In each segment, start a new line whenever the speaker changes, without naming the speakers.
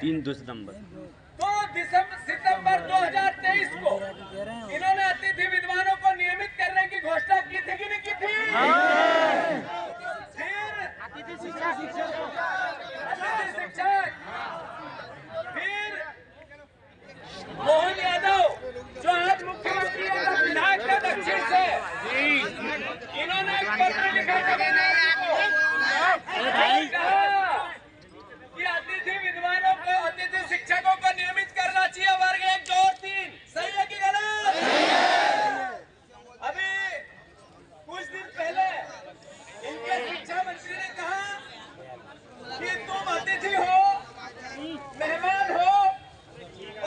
3 सितंबर
2023 को इन्होंने अतिथि विद्वानों को नियमित करने की घोषणा की थी कि नहीं की थी? फिर अतिथि शिक्षक, फिर मोहन यादव जो आज मुख्यमंत्री है विधायक का दक्षिण से, इन्होंने एक पत्र लिखा था कि अतिथि विद्वानों को, अतिथि शिक्षकों को नियमित करना चाहिए वर्ग 1, 2 और 3। सही है कि गलत? अभी कुछ दिन पहले इनके शिक्षा मंत्री ने कहा कि तुम अतिथि हो, मेहमान हो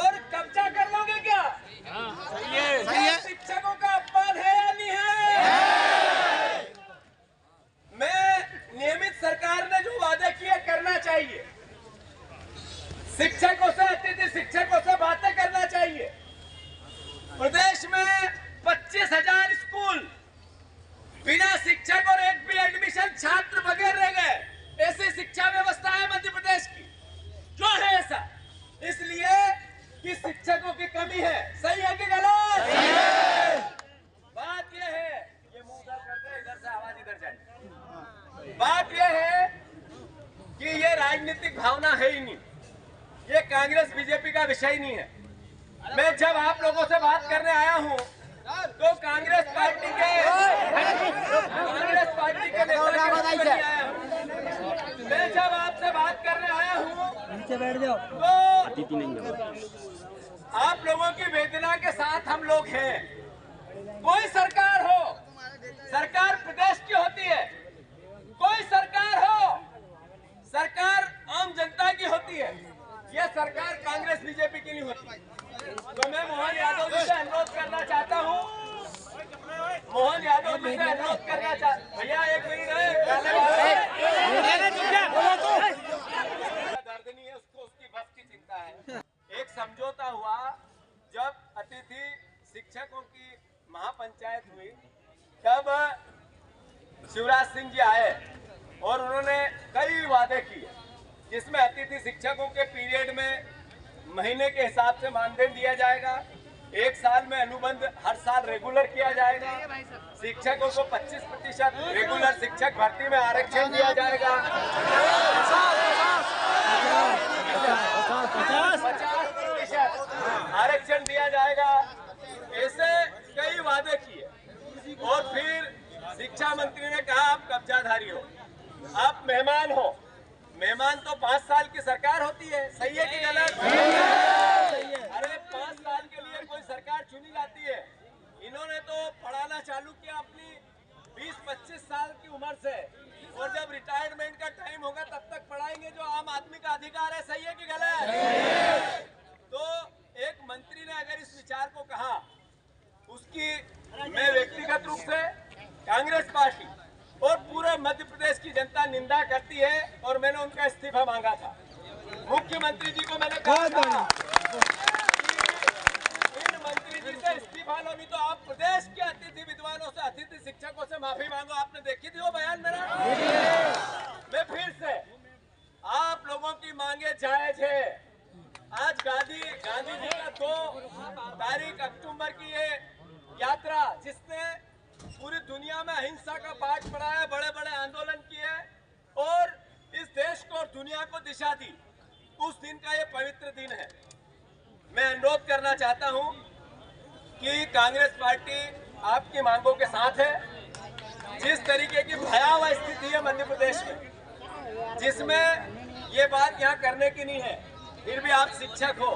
और कब्जा कर लोगे क्या? सही है। शिक्षकों का अपमान है या नहीं है? मैं नियमित सरकार ने जो वादे किए करना चाहिए, शिक्षकों से, अतिथि शिक्षकों से बातें करना चाहिए। प्रदेश में 25,000 स्कूल बिना शिक्षक और एक भी एडमिशन छात्र बगैर रह गए। ऐसी शिक्षा व्यवस्था है मध्य प्रदेश की। क्यों है ऐसा? इसलिए कि शिक्षकों की कमी है। सही है कि गलत? बात यह है, ये मुंह उधर करते हैं, इधर से आवाज इधर जाए। बात यह है कि ये राजनीतिक भावना है ही नहीं, ये कांग्रेस बीजेपी का विषय नहीं है। मैं जब आप लोगों से बात करने आया हूं तो कांग्रेस पार्टी के नेता के आया हूं। मैं जब आपसे बात करने आया हूं नीचे बैठ जाओ तो
अतिथि नहीं है।
आप लोगों की वेदना के साथ हम लोग हैं। कोई सरकार हो, सरकार प्रदेश की होती है। कोई सरकार हो, सरकार आम जनता की होती है। यह सरकार कांग्रेस बीजेपी की नहीं होती। तो मैं मोहन यादव जी से अनुरोध करना चाहता हूँ, भैया एक मिनट दर्द नहीं है उसको, उसकी बस की चिंता है। एक समझौता हुआ जब अतिथि शिक्षकों की महापंचायत हुई, तब शिवराज सिंह जी आए और उन्होंने कई वादे किए, जिसमें अतिथि शिक्षकों के पीरियड में महीने के हिसाब से मानदेय दिया जाएगा, 1 साल में अनुबंध हर साल रेगुलर किया जाएगा, शिक्षकों को 25% रेगुलर शिक्षक भर्ती में आरक्षण दिया जाएगा, 50% आरक्षण दिया जाएगा। ऐसे कई वादे किए और फिर शिक्षा मंत्री ने कहा आप कब्जाधारी हो, आप मेहमान हो। मेहमान तो 5 साल की सरकार होती है। सही है कि गलत? अरे 5 साल के लिए कोई सरकार चुनी जाती है। इन्होंने तो पढ़ाना चालू किया अपनी 20-25 साल की उम्र से, और जब रिटायरमेंट का टाइम होगा तब तक पढ़ाएंगे, जो आम आदमी का अधिकार है। सही है कि गलत? तो एक मंत्री ने अगर इस विचार को कहा, उसकी मैं व्यक्तिगत रूप से, कांग्रेस पार्टी और पूरे मध्य प्रदेश की जनता निंदा करती है, और मैंने उनका इस्तीफा मांगा था। मुख्यमंत्री जी को मैंने कहा था इन मंत्री जी से इस्तीफा लो, नहीं तो आप प्रदेश के अतिथि विद्वानों से, अतिथि शिक्षकों से माफी मांगो। आपने देखी थी वो बयान मेरा? मैं फिर से, आप लोगों की मांगे जायज है। आज गांधी जी का 2 तारीख अक्टूबर की ये यात्रा, जिसने पूरी दुनिया में अहिंसा का पाठ पढ़ाया, बड़े बड़े आंदोलन किए और इस देश को और दुनिया को दिशा दी, उस दिन का ये पवित्र दिन है। मैं अनुरोध करना चाहता हूं कि कांग्रेस पार्टी आपकी मांगों के साथ है। जिस तरीके की भयावह स्थिति है मध्य प्रदेश में, जिसमें ये बात यहाँ करने की नहीं है, फिर भी आप शिक्षक हो,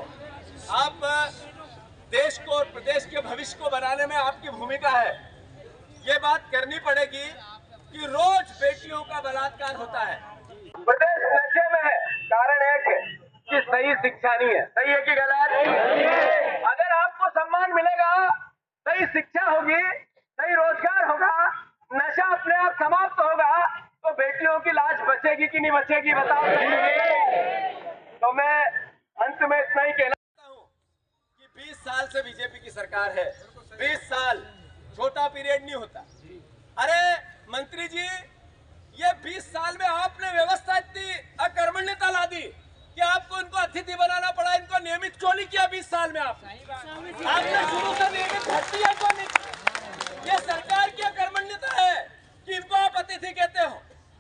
आप देश को और प्रदेश के भविष्य को बनाने में आपकी भूमिका है। ये बात करनी पड़ेगी कि रोज बेटियों का बलात्कार होता है। प्रदेश नशे में है, कारण एक है कि सही शिक्षा नहीं है। सही है कि गलत? अगर आपको सम्मान मिलेगा, सही शिक्षा होगी, सही रोजगार होगा, नशा अपने आप समाप्त होगा, तो बेटियों की लाश बचेगी कि नहीं बचेगी, बताओ। तो मैं अंत में इतना ही कहना चाहता हूँ कि 20 साल से बीजेपी की सरकार है। 20 साल छोटा पीरियड नहीं होता। अरे मंत्री जी, ये 20 साल में आपने व्यवस्था इतनी अकर्मण्यता ला दी कि आपको इनको अतिथि बनाना पड़ा, इनको नियमित क्यों नहीं किया 20 साल में? आपने शुरू से नियमित भर्ती क्यों नहीं की? ये सरकार की कर्मण्यता है कि इनको आप अतिथि कहते हो।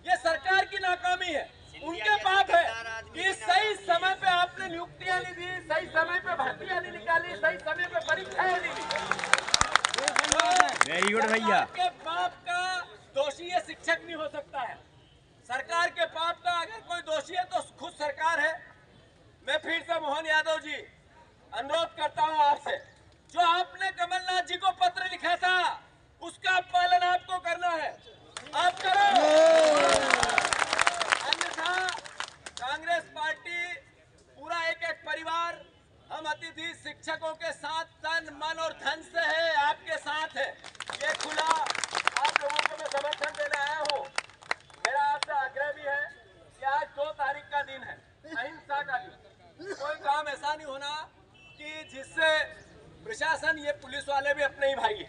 ये सरकार की नाकामी है, उनके पाप है कि सही समय पे आपने नियुक्तियां नहीं दी, सही समय पे भर्तियां नहीं निकाली, सही समय पे परीक्षाएं नहीं दी।
वेरी गुड भैया।
के पाप का दोषी ये शिक्षक नहीं हो सकता है। सरकार के पाप का अगर कोई दोषी है तो खुद सरकार है। मैं फिर से मोहन यादव जी अनुरोध करता हूं आपसे, जो आपने कमलनाथ जी को पत्र लिखा था उसका पालन आपको करना है, आप करो। अन्यथा कांग्रेस पार्टी पूरा एक परिवार, हम अतिथि शिक्षकों के साथ तन मन और धन से है, आपके साथ है। ये खुला आप लोगों को मैं समर्थन देने आया हूँ। मेरा आपसे आग्रह भी है कि आज 2 तारीख का दिन है, अहिंसा का दिन। कोई काम ऐसा नहीं होना कि जिससे प्रशासन, ये पुलिस वाले भी अपने ही भाई है,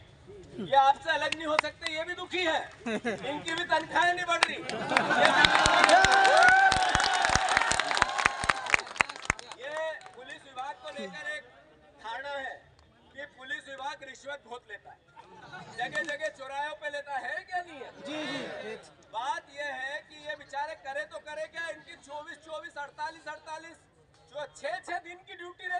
ये आपसे अलग नहीं हो सकते, ये भी दुखी है, इनकी भी तनख्वाहें नहीं बढ़ रही। ये पुलिस विभाग को लेकर एक धारणा है कि पुलिस विभाग रिश्वत बहुत लेता है, जगह जगह चौराहों पे लेता है, क्या नहीं है? जी। बात यह है कि ये बेचारे करे तो करे क्या, इनकी 24-24, 48-48 जो 6-6 दिन की ड्यूटी रहती है।